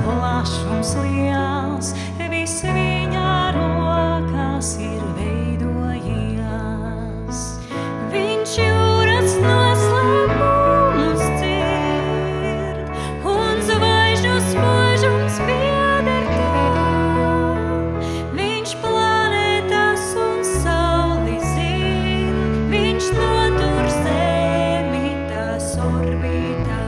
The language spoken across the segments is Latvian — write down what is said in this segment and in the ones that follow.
plašums liels, viss viņa rokās ir veidojies. Viņš jūras noslēpumus dzird, un zvaigžņu spožums pieder tam. Viņš planētas un sauli zin, viņš notur zemi tās orbītā.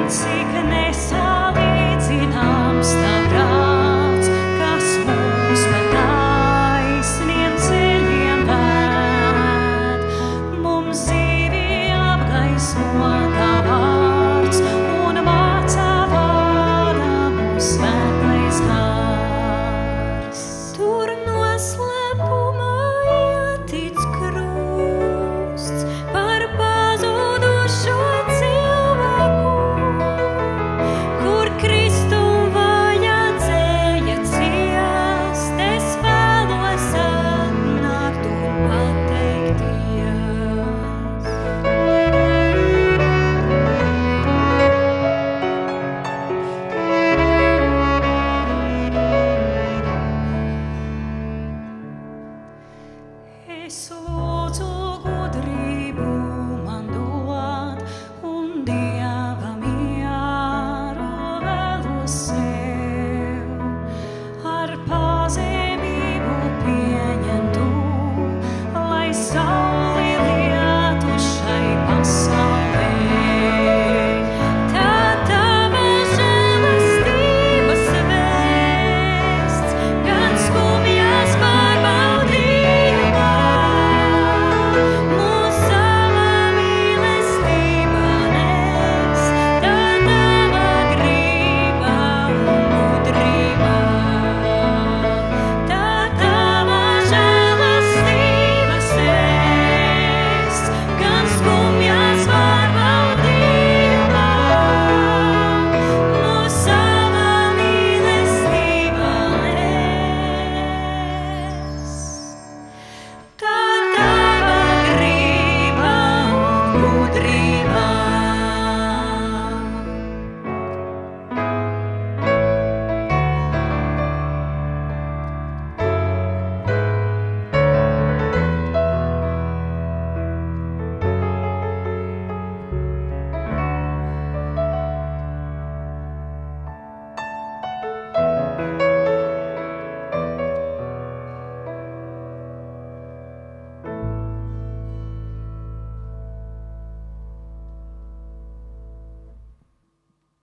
Cik nesalīdzināms tav prāts, kas mūs pa taisniem ceļiem ved. Mums dzīvi apgaismo tav vārds, un mācā vārdā mūs svētais gars.